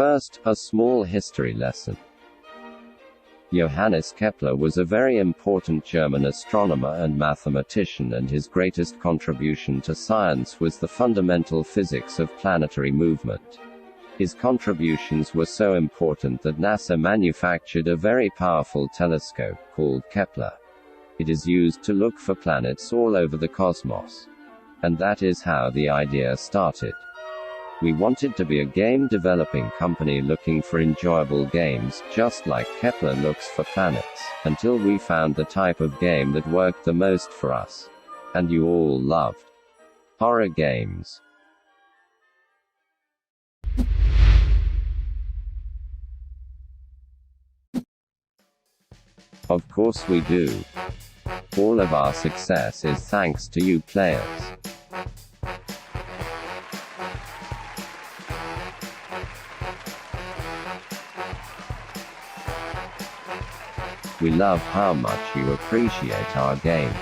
First, a small history lesson. Johannes Kepler was a very important German astronomer and mathematician, and his greatest contribution to science was the fundamental physics of planetary movement. His contributions were so important that NASA manufactured a very powerful telescope, called Kepler. It is used to look for planets all over the cosmos. And that is how the idea started. We wanted to be a game developing company looking for enjoyable games, just like Kepler looks for planets, until we found the type of game that worked the most for us. And you all loved horror games. Of course we do. All of our success is thanks to you players. We love how much you appreciate our games.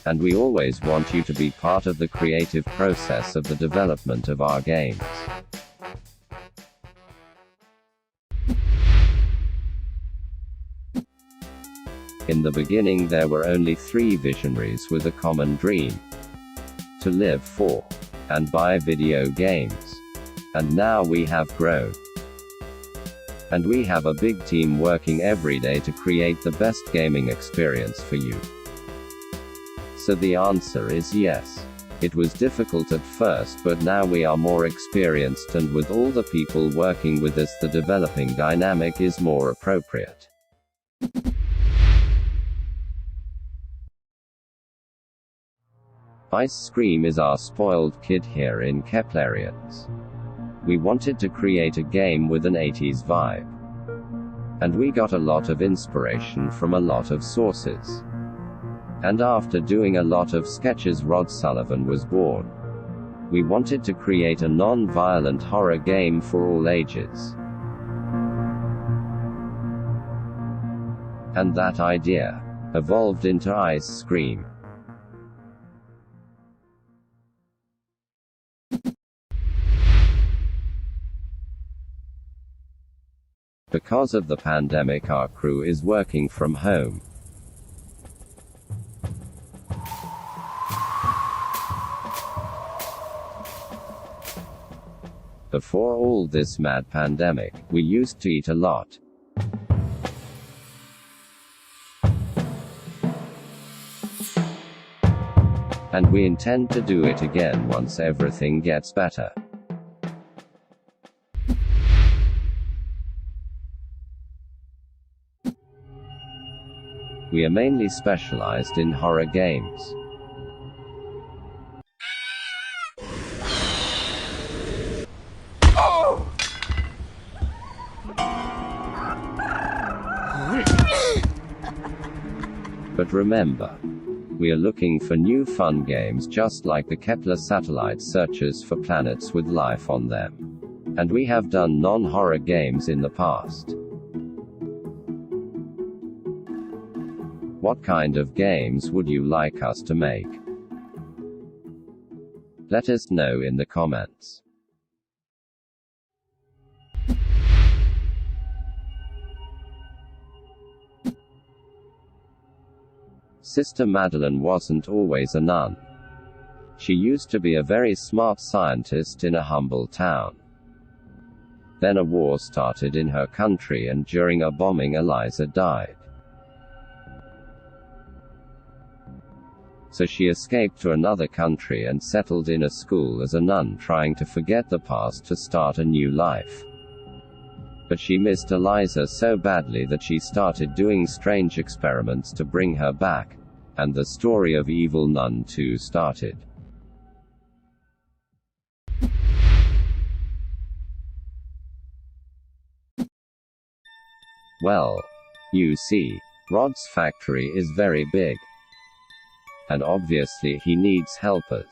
And we always want you to be part of the creative process of the development of our games. In the beginning there were only 3 visionaries with a common dream: to live for and buy video games. And now we have grown. And we have a big team working every day to create the best gaming experience for you. So the answer is yes. It was difficult at first, but now we are more experienced, and with all the people working with us, the developing dynamic is more appropriate. Ice Scream is our spoiled kid here in Keplerians. We wanted to create a game with an 80s vibe. And we got a lot of inspiration from a lot of sources. And after doing a lot of sketches, Rod Sullivan was born. We wanted to create a non-violent horror game for all ages. And that idea evolved into Ice Scream. Because of the pandemic, our crew is working from home. Before all this mad pandemic, we used to eat a lot. And we intend to do it again once everything gets better. We are mainly specialized in horror games. But remember, we are looking for new fun games just like the Kepler satellite searches for planets with life on them. And we have done non-horror games in the past. What kind of games would you like us to make? Let us know in the comments. Sister Madeline wasn't always a nun. She used to be a very smart scientist in a humble town. Then a war started in her country, and during a bombing Eliza died. So she escaped to another country and settled in a school as a nun, trying to forget the past to start a new life. But she missed Eliza so badly that she started doing strange experiments to bring her back, and the story of Evil Nun 2 started. Well, you see, Rod's factory is very big. And obviously he needs helpers.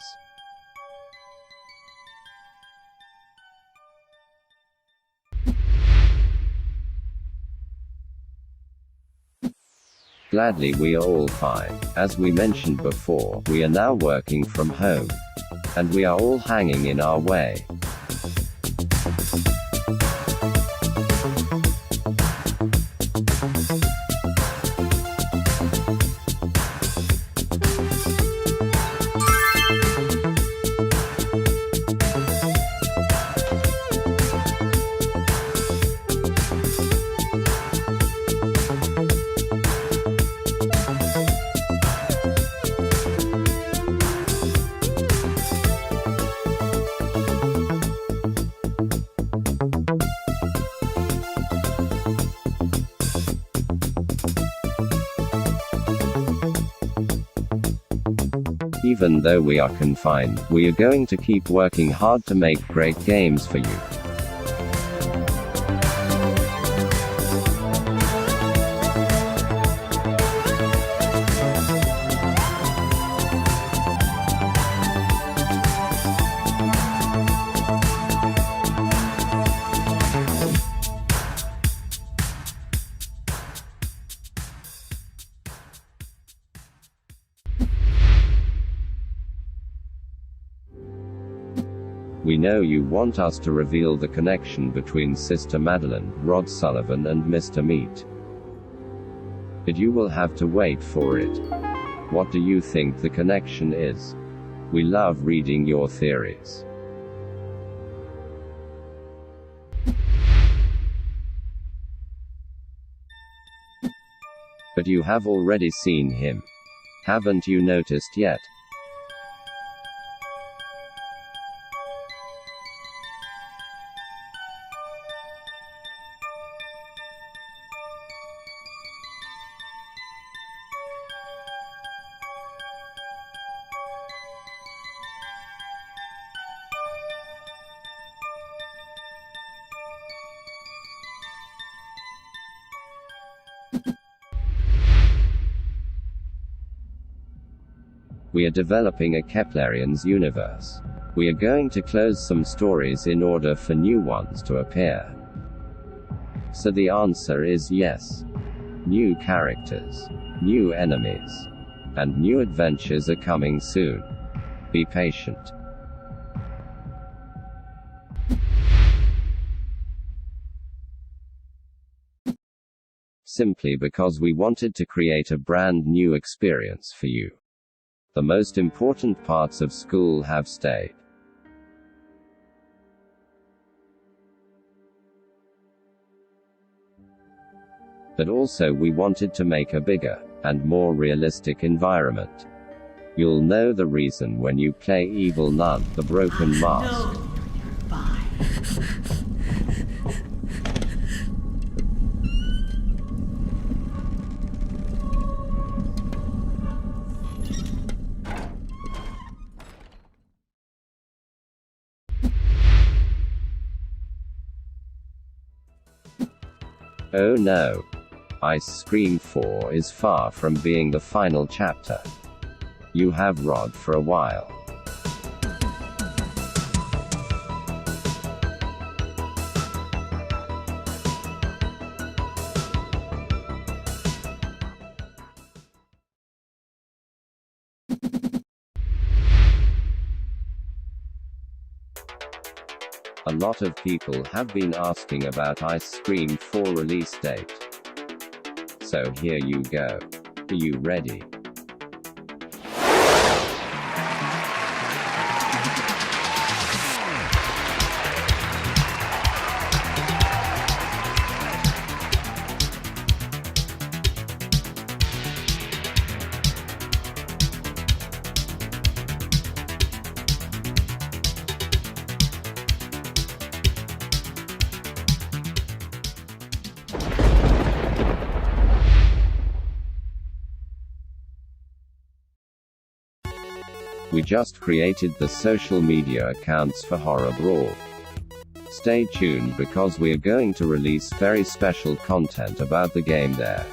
Gladly we are all fine. As we mentioned before, we are now working from home. And we are all hanging in our way. Even though we are confined, we are going to keep working hard to make great games for you. We know you want us to reveal the connection between Sister Madeline, Rod Sullivan and Mr. Meat. But you will have to wait for it. What do you think the connection is? We love reading your theories. But you have already seen him. Haven't you noticed yet? We are developing a Keplerians universe. We are going to close some stories in order for new ones to appear. So the answer is yes. New characters, new enemies, and new adventures are coming soon. Be patient. Simply because we wanted to create a brand new experience for you. The most important parts of school have stayed. But also we wanted to make a bigger, and more realistic environment. You'll know the reason when you play Evil Nun, the Broken Mask. Oh no. Ice Scream 4 is far from being the final chapter. You have Rod for a while. A lot of people have been asking about Ice Scream 4 release date. So here you go. Are you ready? We just created the social media accounts for Horror Brawl. Stay tuned because we are going to release very special content about the game there.